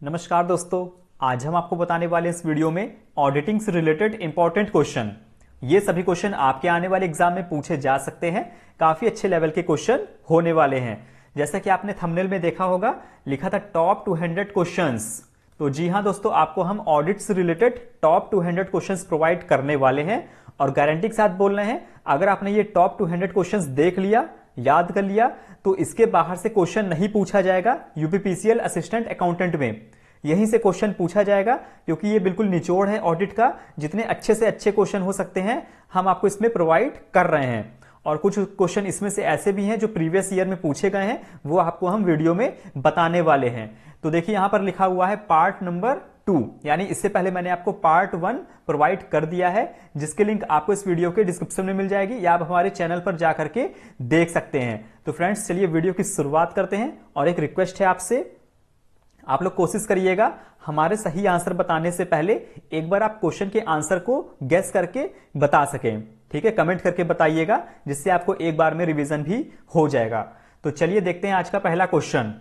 नमस्कार दोस्तों, आज हम आपको बताने वाले इस वीडियो में ऑडिटिंग से रिलेटेड इंपॉर्टेंट क्वेश्चन। ये सभी क्वेश्चन आपके आने वाले एग्जाम में पूछे जा सकते हैं। काफी अच्छे लेवल के क्वेश्चन होने वाले हैं। जैसा कि आपने थंबनेल में देखा होगा, लिखा था टॉप 200 क्वेश्चंस। तो जी हाँ दोस्तों, आपको हम ऑडिट से रिलेटेड टॉप 200 क्वेश्चंस प्रोवाइड करने वाले हैं और गारंटी के साथ बोल रहे हैं, अगर आपने ये टॉप 200 क्वेश्चंस देख लिया, याद कर लिया, तो इसके बाहर से क्वेश्चन नहीं पूछा जाएगा। यूपीपीसीएल असिस्टेंट अकाउंटेंट में यहीं से क्वेश्चन पूछा जाएगा, क्योंकि ये बिल्कुल निचोड़ है ऑडिट का। जितने अच्छे से अच्छे क्वेश्चन हो सकते हैं हम आपको इसमें प्रोवाइड कर रहे हैं। और कुछ क्वेश्चन इसमें से ऐसे भी हैं जो प्रीवियस ईयर में पूछे गए हैं, वो आपको हम वीडियो में बताने वाले हैं। तो देखिए यहां पर लिखा हुआ है पार्ट नंबर 2, यानी इससे पहले मैंने आपको पार्ट 1 प्रोवाइड कर दिया है, जिसके लिंक आपको इस वीडियो के डिस्क्रिप्शन में मिल जाएगी या आप हमारे चैनल पर जाकर के देख सकते हैं। तो फ्रेंड्स, चलिए वीडियो की शुरुआत करते हैं। और एक रिक्वेस्ट है आपसे, आप लोग कोशिश करिएगा हमारे सही आंसर बताने से पहले एक बार आप क्वेश्चन के आंसर को गेस करके बता सकें। ठीक है, कमेंट करके बताइएगा, जिससे आपको एक बार में रिवीजन भी हो जाएगा। तो चलिए देखते हैं आज का पहला question.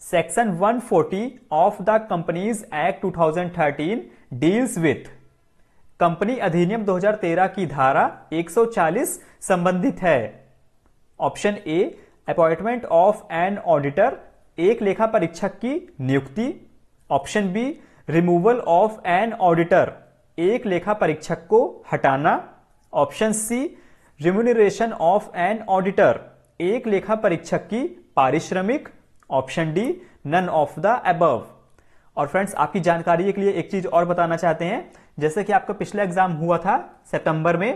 Section 140 of the companies act 2013 deals with. कंपनी अधिनियम 2013 की धारा 140 संबंधित है। Option A, appointment of an auditor, एक लेखा परीक्षक की नियुक्ति। Option B, removal of an auditor, एक लेखा परीक्षक को हटाना। Option C, remuneration of an auditor, एक लेखा परीक्षक की पारिश्रमिक। Option D, none of the above. और फ्रेंड्स, आपकी जानकारी के लिए एक चीज और बताना चाहते हैं। जैसे कि आपका पिछला एग्जाम हुआ था सितंबर में,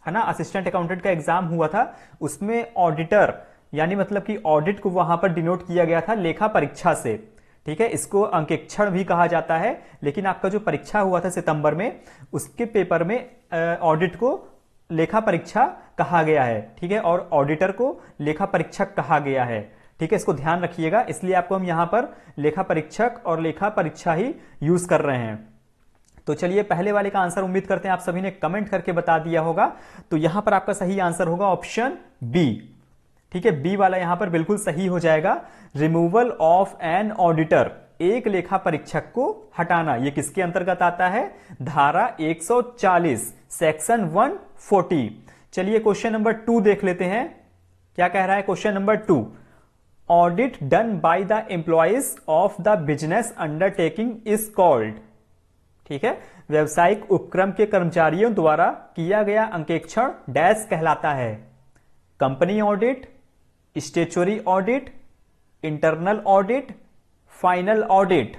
है ना, असिस्टेंट अकाउंटेंट का एग्जाम हुआ था, उसमें ऑडिटर यानी मतलब कि ऑडिट को वहां पर डिनोट किया गया था लेखा परीक्षा से। ठीक है, इसको अंकेक्षण भी कहा जाता है। लेकिन आपका जो परीक्षा हुआ था सितंबर में, उसके पेपर में ऑडिट को लेखा परीक्षा कहा गया है। ठीक है, और ऑडिटर को लेखा परीक्षक कहा गया है। ठीक है, इसको ध्यान रखिएगा, इसलिए आपको हम यहां पर लेखा परीक्षक और लेखा परीक्षा ही यूज कर रहे हैं। तो चलिए पहले वाले का आंसर उम्मीद करते हैं आप सभी ने कमेंट करके बता दिया होगा। तो यहां पर आपका सही आंसर होगा ऑप्शन बी। ठीक है, बी वाला यहां पर बिल्कुल सही हो जाएगा। रिमूवल ऑफ एन ऑडिटर, एक लेखा परीक्षक को हटाना। ये किसके अंतर्गत आता है? धारा 140 सेक्शन 140। चलिए क्वेश्चन नंबर 2 देख लेते हैं, क्या कह रहा है question number 2। Audit done by the employees of the business undertaking is called. ठीक है, व्यवसायिक उपक्रम के कर्मचारियों द्वारा किया गया अंकेक्षण डैश कहलाता है। Company audit, statutory audit, internal audit, final audit.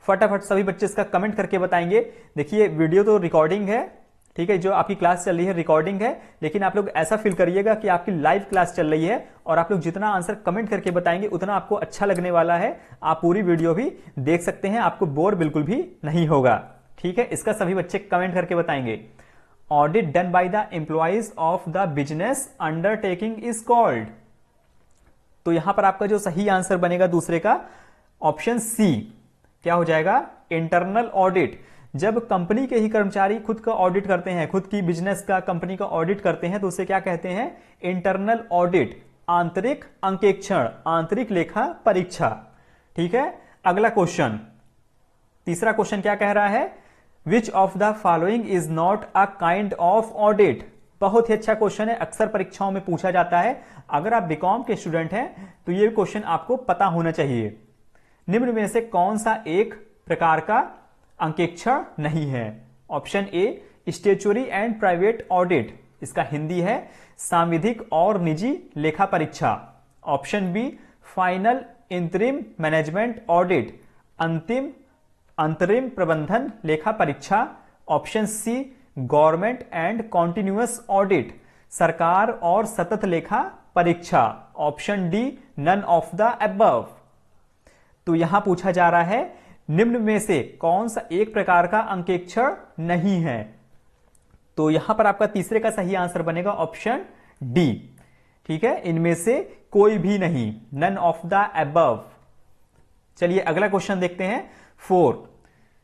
फटाफट सभी बच्चे इसका कमेंट करके बताएंगे। देखिए वीडियो तो रिकॉर्डिंग है, ठीक है, जो आपकी क्लास चल रही है रिकॉर्डिंग है, लेकिन आप लोग ऐसा फील करिएगा कि आपकी लाइव क्लास चल रही है। और आप लोग जितना आंसर कमेंट करके बताएंगे उतना आपको अच्छा लगने वाला है। आप पूरी वीडियो भी देख सकते हैं, आपको बोर बिल्कुल भी नहीं होगा। ठीक है, इसका सभी बच्चे कमेंट करके बताएंगे। Audit done by the employees of the business undertaking is called. तो यहां पर आपका जो सही आंसर बनेगा दूसरे का, ऑप्शन सी, क्या हो जाएगा? Internal audit. जब कंपनी के ही कर्मचारी खुद का ऑडिट करते हैं, खुद की बिजनेस का, कंपनी का ऑडिट करते हैं, तो उसे क्या कहते हैं? इंटरनल ऑडिट, आंतरिक अंकेक्षण, आंतरिक लेखा परीक्षा। ठीक है, अगला क्वेश्चन, तीसरा क्वेश्चन क्या कह रहा है? विच of the following is not a kind of audit. बहुत ही अच्छा क्वेश्चन है, अक्सर परीक्षाओं में पूछा जाता है। अगर आप बीकॉम के स्टूडेंट हैं तो ये क्वेश्चन आपको पता होना चाहिए। निम्न में से कौन सा एक प्रकार का अंकेक्षण नहीं है? Option A, statutory and private audit, इसका हिंदी है सांविधिक और निजी लेखा परीक्षा। Option B, final interim management audit, अंतरिम प्रबंधन लेखा परीक्षा। Option C, government and continuous audit, सरकार और सतत लेखा परीक्षा। Option D, none of the above. तो यहां पूछा जा रहा है निम्न में से कौन सा एक प्रकार का अंकेक्षण नहीं है। तो यहां पर आपका तीसरे का सही आंसर बनेगा ऑप्शन डी। ठीक है, इनमें से कोई भी नहीं, नन ऑफ द अबव। चलिए अगला क्वेश्चन देखते हैं, 4।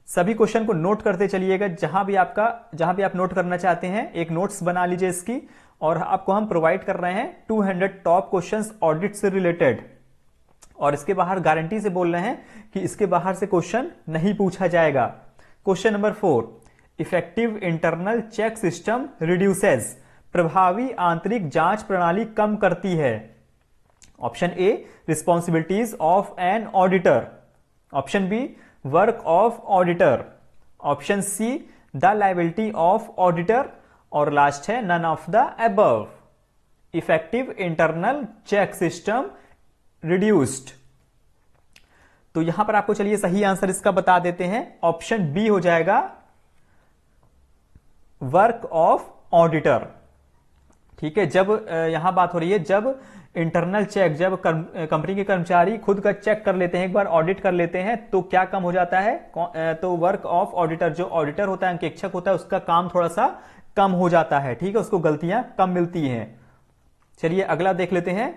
सभी क्वेश्चन को नोट करते चलिएगा, जहां भी आप नोट करना चाहते हैं एक नोट्स बना लीजिए इसकी। और आपको हम प्रोवाइड कर रहे हैं 200 टॉप क्वेश्चंस ऑडिट से रिलेटेड। और इसके बाहर गारंटी से बोल रहे हैं कि इसके बाहर से क्वेश्चन नहीं पूछा जाएगा। Question number 4, effective internal check system reduces, प्रभावी आंतरिक जांच प्रणाली कम करती है। Option A, responsibilities of an auditor. Option B, work of auditor. Option C, the liability of auditor. और लास्ट है none of the above. Effective internal check system reduced. तो यहां पर आपको चलिए सही आंसर इसका बता देते हैं। ऑप्शन बी हो जाएगा वर्क ऑफ ऑडिटर। ठीक है, जब यहां बात हो रही है जब इंटरनल चेक, जब कंपनी के कर्मचारी खुद का चेक कर लेते हैं, एक बार ऑडिट कर लेते हैं, तो क्या कम हो जाता है, तो वर्क ऑफ ऑडिटर, जो ऑडिटर होता है, अंकेक्षक होता है, उसका काम थोड़ा सा कम हो जाता है। ठीक है, उसको गलतियां कम मिलती हैं। चलिए अगला देख लेते हैं।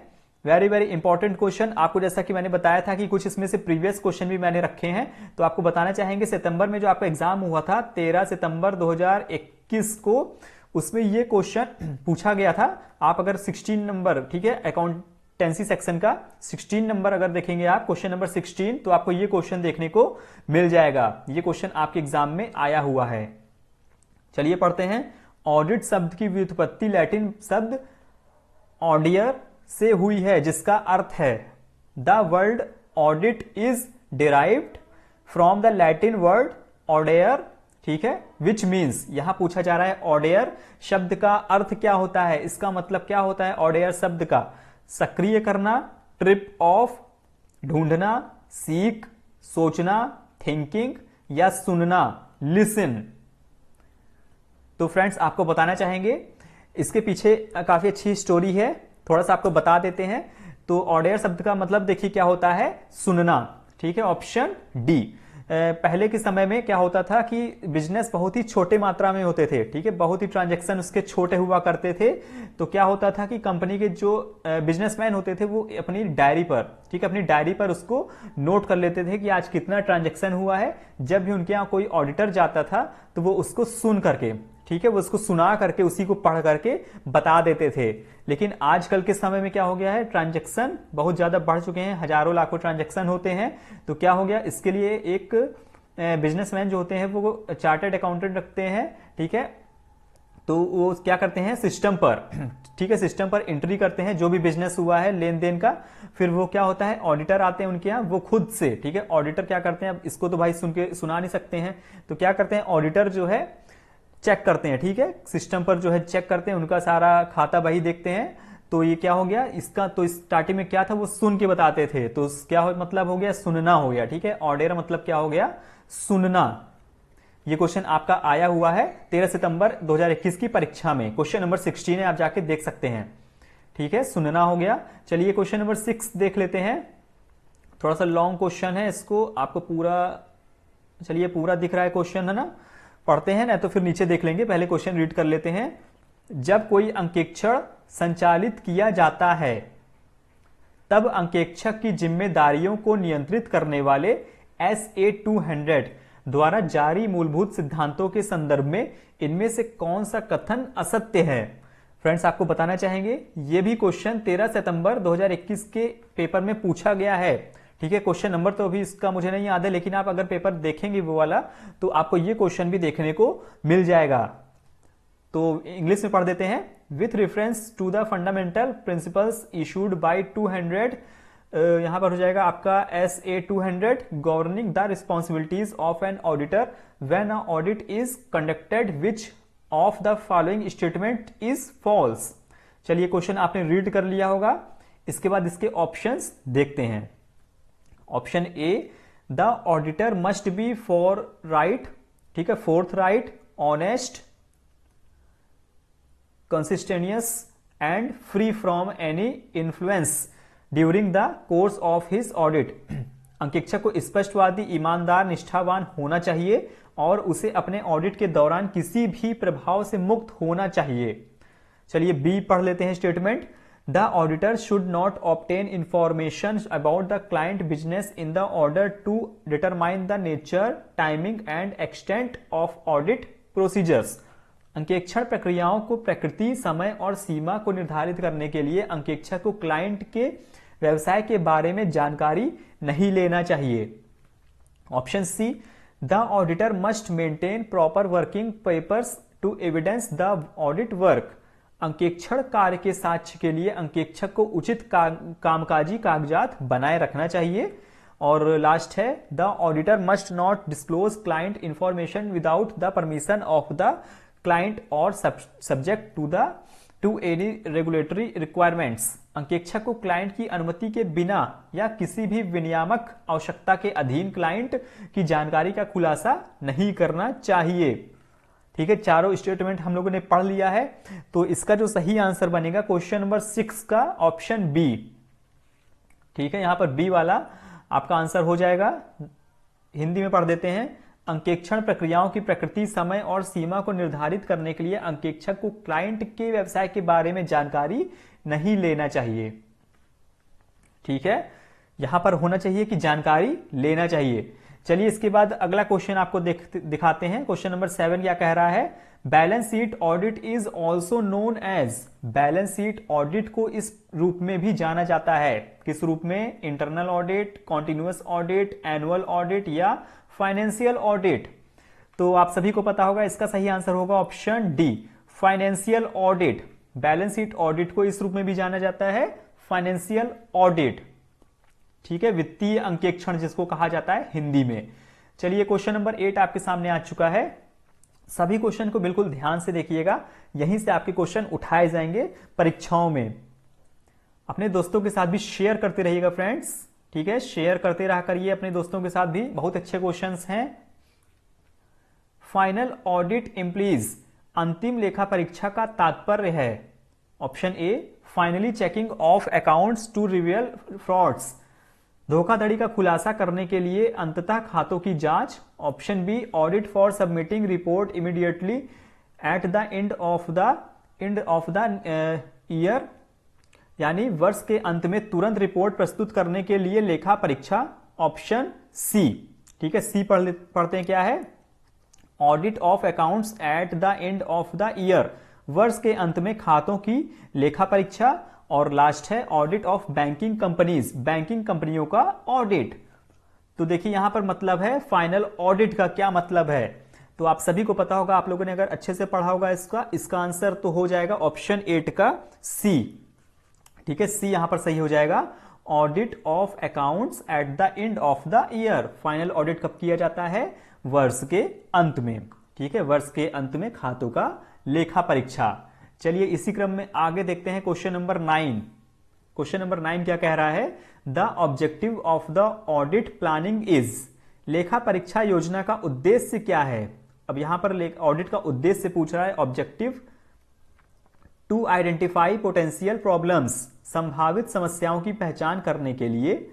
Very very important question. आपको जैसा कि मैंने बताया था कि कुछ इसमें से प्रीवियस क्वेश्चन भी मैंने रखे हैं, तो आपको बताना चाहेंगे सितंबर में जो आपका एग्जाम हुआ था 13 सितंबर 2021 को, उसमें ये क्वेश्चन पूछा गया था। आप अगर 16 नंबर, ठीक है, अकाउंटेंसी सेक्शन का 16 नंबर अगर देखेंगे आप, क्वेश्चन नंबर 16, तो आपको ये क्वेश्चन देखने को मिल जाएगा। ये क्वेश्चन आपके एग्जाम में आया हुआ है। चलिए पढ़ते हैं। ऑडिट शब्द की व्युत्पत्ति लैटिन शब्द ऑडियर से हुई है, जिसका अर्थ है the word audit is derived from the Latin word audire. ठीक है, विच मीन्स, यहां पूछा जा रहा है ऑडेयर शब्द का अर्थ क्या होता है, इसका मतलब क्या होता है ऑडेयर शब्द का। सक्रिय करना, ट्रिप ऑफ, ढूंढना, सीख, सोचना, थिंकिंग, या सुनना, लिसन। तो फ्रेंड्स आपको बताना चाहेंगे, इसके पीछे काफी अच्छी स्टोरी है, थोड़ा सा आपको बता देते हैं। तो ऑडियर शब्द का मतलब देखिए क्या होता है, सुनना। ठीक है, ऑप्शन डी। पहले के समय में क्या होता था कि बिजनेस बहुत ही छोटे मात्रा में होते थे। ठीक है, बहुत ही ट्रांजैक्शन उसके छोटे हुआ करते थे। तो क्या होता था कि कंपनी के जो बिजनेसमैन होते थे वो अपनी डायरी पर, ठीक है, अपनी डायरी पर उसको नोट कर लेते थे कि आज कितना ट्रांजैक्शन हुआ है। जब भी उनके यहाँ कोई ऑडिटर जाता था तो वो उसको सुन करके, ठीक है, वो उसको सुना करके, उसी को पढ़ करके बता देते थे। लेकिन आजकल के समय में क्या हो गया है, ट्रांजैक्शन बहुत ज्यादा बढ़ चुके हैं, हजारों लाखों ट्रांजैक्शन होते हैं। तो क्या हो गया, इसके लिए एक बिजनेसमैन जो होते हैं वो चार्टर्ड अकाउंटेंट रखते हैं। ठीक है, तो वो क्या करते हैं, सिस्टम पर, ठीक है, सिस्टम पर एंट्री करते हैं जो भी बिजनेस हुआ है, लेन देन का। फिर वो क्या होता है, ऑडिटर आते हैं उनके यहाँ, वो खुद से, ठीक है, ऑडिटर क्या करते हैं, अब इसको तो भाई सुना नहीं सकते हैं, तो क्या करते हैं, ऑडिटर जो है चेक करते हैं। ठीक है, सिस्टम पर जो है चेक करते हैं, उनका सारा खाता बही देखते हैं। तो ये क्या हो गया, इसका तो स्टार्टिंग में क्या था, वो सुन के बताते थे, तो क्या मतलब हो गया, सुनना हो गया। ठीक है, ऑडिटर मतलब क्या हो गया, सुनना। ये क्वेश्चन आपका आया हुआ है 13 सितंबर 2021 की परीक्षा में। क्वेश्चन नंबर 16 है, आप जाके देख सकते हैं। ठीक है, सुनना हो गया। चलिए क्वेश्चन नंबर 6 देख लेते हैं। थोड़ा सा लॉन्ग क्वेश्चन है, इसको आपको पूरा, चलिए पूरा दिख रहा है क्वेश्चन, है ना, पढ़ते हैं ना, तो फिर नीचे देख लेंगे। पहले क्वेश्चन रीड कर लेते हैं। जब कोई अंकेक्षण संचालित किया जाता है तब अंकेक्षक की जिम्मेदारियों को नियंत्रित करने वाले SA 200 द्वारा जारी मूलभूत सिद्धांतों के संदर्भ में इनमें से कौन सा कथन असत्य है। फ्रेंड्स आपको बताना चाहेंगे, यह भी क्वेश्चन 13 सितंबर 2021 के पेपर में पूछा गया है। ठीक है, क्वेश्चन नंबर तो अभी इसका मुझे नहीं याद है, लेकिन आप अगर पेपर देखेंगे वो वाला, तो आपको ये क्वेश्चन भी देखने को मिल जाएगा। तो इंग्लिश में पढ़ देते हैं। With reference to the fundamental principles issued by 200, यहां पर हो जाएगा आपका SA 200 governing the responsibilities of an auditor when a audit is conducted, which of the following statement is false. चलिए क्वेश्चन आपने रीड कर लिया होगा, इसके बाद इसके ऑप्शंस देखते हैं। Option A, the auditor must be forthright, ठीक है, forthright, honest, conscientious and free from any influence during the course of his audit. अंकेक्षक को स्पष्टवादी, ईमानदार, निष्ठावान होना चाहिए और उसे अपने ऑडिट के दौरान किसी भी प्रभाव से मुक्त होना चाहिए। चलिए बी पढ़ लेते हैं statement. The auditor should not obtain information about the client business in the order to determine the nature, timing and extent of audit procedures. अंकेक्षण प्रक्रियाओं को प्रकृति, समय और सीमा को निर्धारित करने के लिए अंकेक्षक को क्लाइंट के व्यवसाय के बारे में जानकारी नहीं लेना चाहिए। Option C, the auditor must maintain proper working papers to evidence the audit work. अंकेक्षण कार्य के साक्ष्य के लिए अंकेक्षक को उचित कामकाजी कागजात बनाए रखना चाहिए। और लास्ट है, the auditor must not disclose client information without the permission of the client और subject to any regulatory requirements. अंकेक्षक को क्लाइंट की अनुमति के बिना या किसी भी विनियामक आवश्यकता के अधीन क्लाइंट की जानकारी का खुलासा नहीं करना चाहिए। ठीक है, चारों स्टेटमेंट हम लोगों ने पढ़ लिया है। तो इसका जो सही आंसर बनेगा क्वेश्चन नंबर 6 का ऑप्शन बी। ठीक है, यहां पर बी वाला आपका आंसर हो जाएगा। हिंदी में पढ़ देते हैं। अंकेक्षण प्रक्रियाओं की प्रकृति, समय और सीमा को निर्धारित करने के लिए अंकेक्षक को क्लाइंट के व्यवसाय के बारे में जानकारी नहीं लेना चाहिए। ठीक है, यहां पर होना चाहिए कि जानकारी लेना चाहिए। चलिए इसके बाद अगला क्वेश्चन आपको दिखाते हैं। क्वेश्चन नंबर 7 क्या कह रहा है? Balance sheet audit is also known as. Balance sheet audit को इस रूप में भी जाना जाता है। किस रूप में? Internal audit, continuous audit, annual audit या फाइनेंशियल ऑडिट। तो आप सभी को पता होगा, इसका सही आंसर होगा option D, financial audit. Balance sheet audit को इस रूप में भी जाना जाता है, फाइनेंशियल ऑडिट। ठीक है, वित्तीय अंकेक्षण जिसको कहा जाता है हिंदी में। चलिए क्वेश्चन नंबर 8 आपके सामने आ चुका है। सभी क्वेश्चन को बिल्कुल ध्यान से देखिएगा, यहीं से आपके क्वेश्चन उठाए जाएंगे परीक्षाओं में। अपने दोस्तों के साथ भी शेयर करते रहिएगा फ्रेंड्स। ठीक है, शेयर करते रहा करिए अपने दोस्तों के साथ भी, बहुत अच्छे क्वेश्चंस हैं। फाइनल ऑडिट इम्प्लीज, अंतिम लेखा परीक्षा का तात्पर्य है। Option A, finally checking of accounts to reveal frauds, धोखाधड़ी का खुलासा करने के लिए अंततः खातों की जांच। Option B, audit for submitting report immediately at the end of the year, यानी वर्ष के अंत में तुरंत रिपोर्ट प्रस्तुत करने के लिए लेखा परीक्षा। Option C. ठीक है, सी पढ़ते हैं क्या है? Audit of accounts at the end of the year, वर्ष के अंत में खातों की लेखा परीक्षा। और लास्ट है audit of banking companies, banking कंपनियों का ऑडिट। तो देखिए यहां पर मतलब है फाइनल ऑडिट का क्या मतलब है, तो आप सभी को पता होगा, आप लोगों ने अगर अच्छे से पढ़ा होगा इसका आंसर तो हो जाएगा ऑप्शन 8 का सी। ठीक है, सी यहां पर सही हो जाएगा। Audit of accounts at the end of the year, final audit कब किया जाता है? वर्ष के अंत में। ठीक है, वर्ष के अंत में खातों का लेखा परीक्षा। चलिए इसी क्रम में आगे देखते हैं क्वेश्चन नंबर 9। क्वेश्चन नंबर 9 क्या कह रहा है? The objective of the audit planning is, लेखा परीक्षा योजना का उद्देश्य क्या है? अब यहां पर ऑडिट का उद्देश्य पूछ रहा है, objective. To identify potential problems, संभावित समस्याओं की पहचान करने के लिए।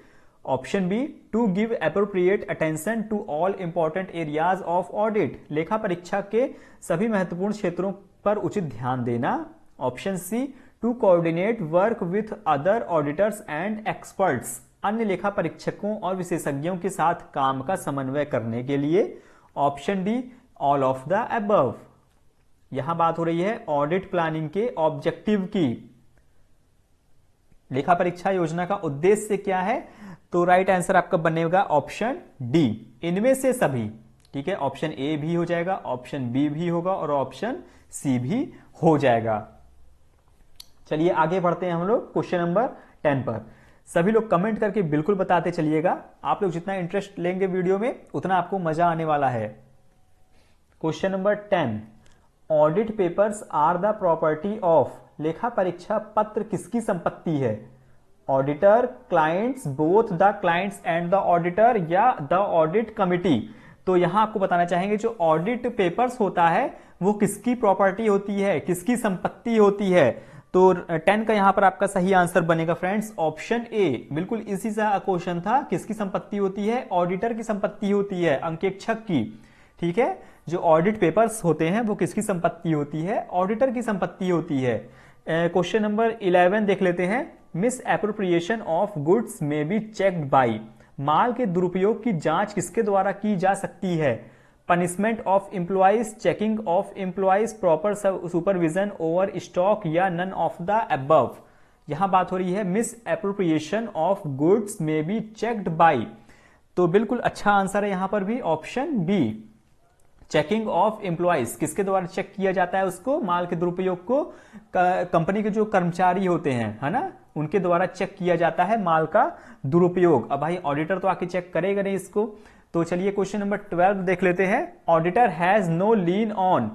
Option B, to give appropriate attention to all important areas of audit, लेखा परीक्षा के सभी महत्वपूर्ण क्षेत्रों पर उचित ध्यान देना। Option C, to coordinate work with other auditors and experts, अन्य लेखा परीक्षकों और विशेषज्ञों के साथ काम का समन्वय करने के लिए। Option D, all of the above. यहां बात हो रही है ऑडिट प्लानिंग के ऑब्जेक्टिव की। लेखा परीक्षा योजना का उद्देश्य क्या है? तो राइट आंसर आपका बनेगा ऑप्शन डी, इनमें से सभी। ठीक है, ऑप्शन ए भी हो जाएगा, ऑप्शन बी भी होगा और ऑप्शन सी भी हो जाएगा। चलिए आगे बढ़ते हैं हम लोग क्वेश्चन नंबर 10 पर। सभी लोग कमेंट करके बिल्कुल बताते चलिएगा, आप लोग जितना इंटरेस्ट लेंगे वीडियो में उतना आपको मजा आने वाला है। Question number 10, audit papers are the property of, लेखा परीक्षा पत्र किसकी संपत्ति है? Auditor, clients, both the clients and the auditor, या द ऑडिट कमिटी। तो यहां आपको बताना चाहेंगे जो ऑडिट पेपर्स होता है वो किसकी प्रॉपर्टी होती है, किसकी संपत्ति होती है। तो 10 का यहां पर आपका सही आंसर बनेगा फ्रेंड्स ऑप्शन ए। बिल्कुल इसी सा क्वेश्चन था, किसकी संपत्ति होती है? ऑडिटर की संपत्ति होती है, अंकेक्षक की। ठीक है, जो ऑडिट पेपर्स होते हैं वो किसकी संपत्ति होती है? ऑडिटर की संपत्ति होती है। क्वेश्चन नंबर 11 देख लेते हैं। मिस एप्रोप्रिएशन ऑफ गुड्स में बी चेक्ड बाई, माल के दुरुपयोग की जांच किसके द्वारा की जा सकती है? Punishment of employees, checking of employees, proper supervision over stock, या नन ऑफ द अबव। यहां बात हो रही है misappropriation of goods may be checked by, तो बिल्कुल अच्छा आंसर है यहां पर भी option B, checking of employees. किसके द्वारा चेक किया जाता है उसको? माल के दुरुपयोग को कंपनी के जो कर्मचारी होते हैं, है ना, उनके द्वारा चेक किया जाता है माल का दुरुपयोग। अब भाई ऑडिटर तो आके चेक करेगा नहीं इसको। तो चलिए क्वेश्चन नंबर 12 देख लेते हैं। Auditor has no lien on,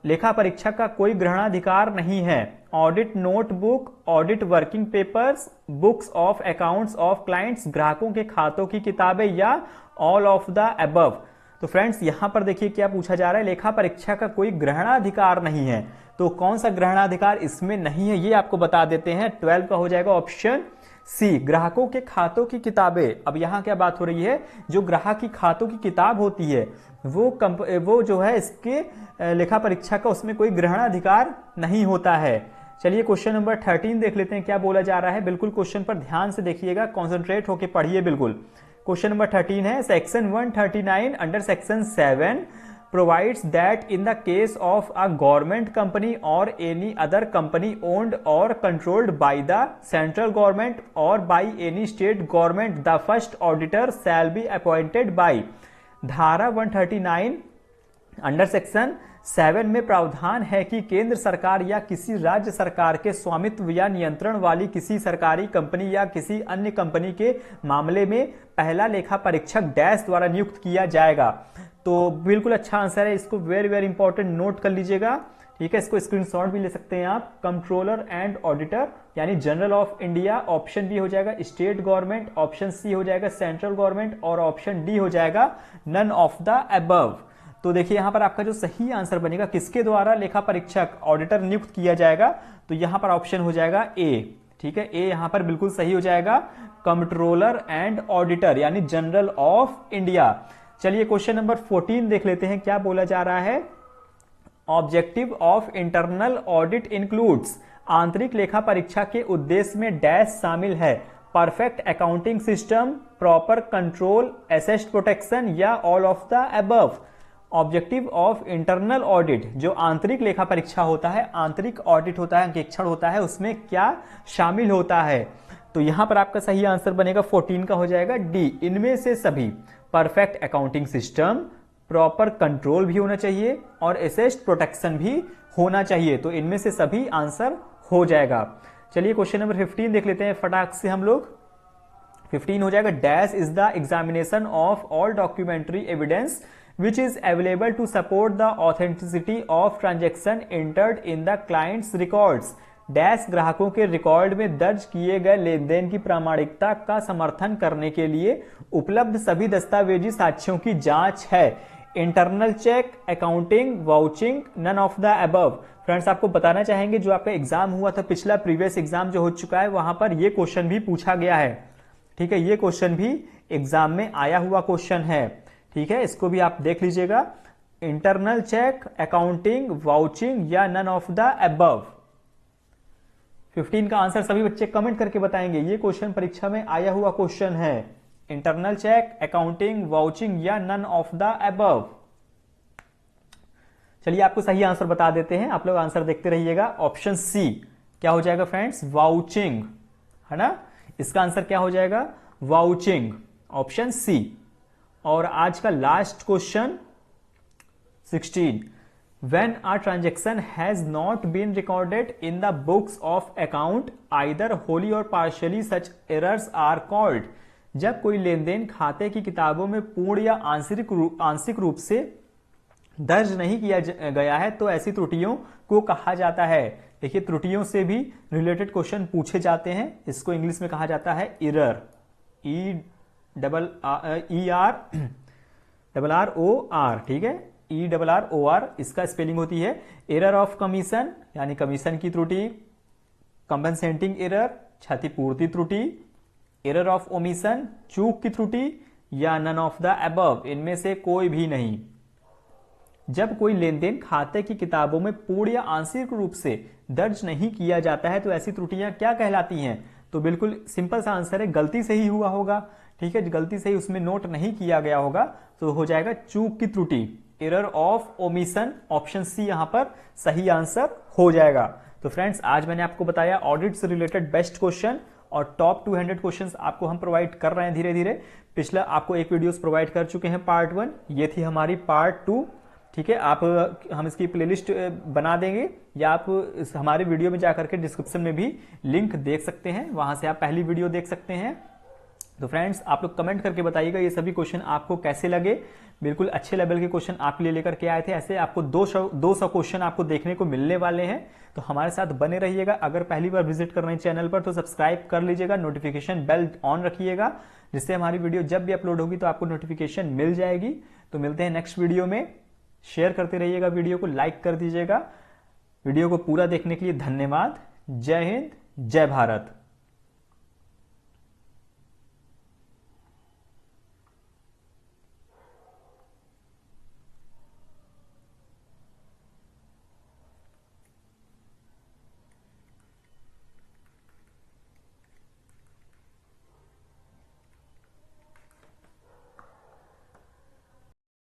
लेखा परीक्षक का कोई ग्रहणाधिकार नहीं है, audit notebook, audit working papers, books of accounts of clients, ग्राहकों के खातों की किताबें, या ऑल ऑफ द अबव। तो फ्रेंड्स यहां पर देखिए क्या पूछा जा रहा है, लेखा परीक्षा का कोई ग्रहणाधिकार नहीं है। तो कौन सा ग्रहणाधिकार इसमें नहीं है ये आपको बता देते हैं। 12 का हो जाएगा ऑप्शन सी, ग्राहकों के खातों की किताबें। अब यहां क्या बात हो रही है, जो ग्राहक की खातों की किताब होती है वो जो है इसके लेखा परीक्षा का उसमें कोई ग्रहणाधिकार नहीं होता है। चलिए क्वेश्चन नंबर 13 देख लेते हैं क्या बोला जा रहा है। बिल्कुल क्वेश्चन पर ध्यान से देखिएगा, कॉन्सेंट्रेट होकर पढ़िए बिल्कुल। क्वेश्चन नंबर 13 है, section 139 under section 7 provides that in the case of a government company or any other company owned or controlled by the central government or by any state government, the first auditor shall be appointed by। धारा 139 under section 7 में प्रावधान है कि केंद्र सरकार या किसी राज्य सरकार के स्वामित्व या नियंत्रण वाली किसी सरकारी कंपनी या किसी अन्य कंपनी के मामले में पहला लेखा परीक्षक डैश द्वारा नियुक्त किया जाएगा। तो बिल्कुल अच्छा आंसर है, इसको वेरी वेरी इंपॉर्टेंट नोट कर लीजिएगा, ठीक है। इसको स्क्रीनशॉट भी ले सकते हैं आप। कंट्रोलर एंड ऑडिटर यानी general of India, option B हो जाएगा स्टेट गवर्नमेंट, ऑप्शन सी हो जाएगा सेंट्रल गवर्नमेंट और ऑप्शन डी हो जाएगा नन ऑफ द अबव। तो देखिए यहां पर आपका जो सही आंसर बनेगा, किसके द्वारा लेखा परीक्षक ऑडिटर नियुक्त किया जाएगा, तो यहां पर ऑप्शन हो जाएगा ए, ठीक है। ए यहां पर बिल्कुल सही हो जाएगा, कंट्रोलर एंड ऑडिटर यानी जनरल ऑफ इंडिया। चलिए क्वेश्चन नंबर 14 देख लेते हैं क्या बोला जा रहा है। Objective of internal audit includes, आंतरिक लेखा परीक्षा के उद्देश्य में डैश शामिल है, perfect accounting system, proper control, asset protection, या all of the above. Objective of internal audit, जो आंतरिक लेखा परीक्षा होता है, आंतरिक ऑडिट होता है, अंकेक्षण होता है, उसमें क्या शामिल होता है, तो यहां पर आपका सही आंसर बनेगा 14 का हो जाएगा डी, इनमें से सभी। Perfect accounting system, proper control भी होना चाहिए और एसेट प्रोटेक्शन भी होना चाहिए, तो इनमें से सभी आंसर हो जाएगा। चलिए क्वेश्चन नंबर 15 देख लेते हैं फटाक से हम लोग। 15 हो जाएगा, dash is the examination of all documentary evidence which is available to support the authenticity of transaction entered in the client's records। Dash ग्राहकों के रिकॉर्ड में दर्ज किए गए लेन देन की प्रामाणिकता का समर्थन करने के लिए उपलब्ध सभी दस्तावेजी साक्ष्यों की जांच है। Internal check, accounting, vouching, none of the above. Friends आपको बताना चाहेंगे, जो आपका एग्जाम हुआ था पिछला प्रीवियस एग्जाम जो हो चुका है, वहां पर यह क्वेश्चन भी पूछा गया है, ठीक है। ये क्वेश्चन भी एग्जाम में आया हुआ क्वेश्चन है, ठीक है। इसको भी आप देख लीजिएगा, इंटरनल चेक, अकाउंटिंग, वाउचिंग, या नन ऑफ द अबव। 15 का आंसर सभी बच्चे कमेंट करके बताएंगे, ये क्वेश्चन परीक्षा में आया हुआ क्वेश्चन है, इंटरनल चेक, अकाउंटिंग, वाउचिंग, या नन ऑफ द अबव। चलिए आपको सही आंसर बता देते हैं, आप लोग आंसर देखते रहिएगा। ऑप्शन सी क्या हो जाएगा फ्रेंड्स, वाउचिंग, है ना। इसका आंसर क्या हो जाएगा, वाउचिंग, ऑप्शन सी। और आज का last question 16, when a transaction has not been recorded in the books of account either wholly or partially, such errors are called। जब कोई लेन देन खाते की किताबों में पूर्ण या आंशिक रूप से दर्ज नहीं किया गया है तो ऐसी त्रुटियों को कहा जाता है। देखिए त्रुटियों से भी रिलेटेड क्वेश्चन पूछे जाते हैं, इसको इंग्लिश में कहा जाता है एरर, ERROR, ठीक है, ERROR इसका स्पेलिंग होती है। एरर ऑफ कमीशन यानी कमीशन की त्रुटि, कंपनसेटिंग एरर क्षतिपूर्ति त्रुटि, एरर ऑफ ओमिशन चूक की त्रुटि, या नन ऑफ द अबव, इनमें से कोई भी नहीं। जब कोई लेन देन खाते की किताबों में पूर्ण या आंशिक रूप से दर्ज नहीं किया जाता है तो ऐसी त्रुटियां क्या कहलाती हैं, तो बिल्कुल सिंपल सा आंसर है, गलती से ही हुआ होगा, ठीक है, गलती से ही उसमें नोट नहीं किया गया होगा, तो हो जाएगा चूक की त्रुटि, error of omission, option C यहां पर सही आंसर हो जाएगा। तो फ्रेंड्स आज मैंने आपको बताया ऑडिट से रिलेटेड बेस्ट क्वेश्चन और टॉप 200 क्वेश्चंस आपको हम प्रोवाइड कर रहे हैं धीरे धीरे। पिछला आपको एक वीडियोस प्रोवाइड कर चुके हैं पार्ट 1, ये थी हमारी पार्ट 2। ठीक है, आप हम इसकी प्लेलिस्ट बना देंगे या आप हमारे वीडियो में जाकर के डिस्क्रिप्शन में भी लिंक देख सकते हैं, वहां से आप पहली वीडियो देख सकते हैं। तो फ्रेंड्स आप लोग कमेंट करके बताइएगा ये सभी क्वेश्चन आपको कैसे लगे। बिल्कुल अच्छे लेवल के क्वेश्चन आपके लिए लेकर के आए थे। ऐसे आपको 200 क्वेश्चन आपको देखने को मिलने वाले हैं, तो हमारे साथ बने रहिएगा। अगर पहली बार विजिट कर रहे हैं चैनल पर तो सब्सक्राइब कर लीजिएगा, नोटिफिकेशन बेल ऑन रखिएगा, जिससे हमारी वीडियो जब भी अपलोड होगी तो आपको नोटिफिकेशन मिल जाएगी। तो मिलते हैं नेक्स्ट वीडियो में। शेयर करते रहिएगा, वीडियो को लाइक कर दीजिएगा। वीडियो को पूरा देखने के लिए धन्यवाद। जय हिंद, जय भारत।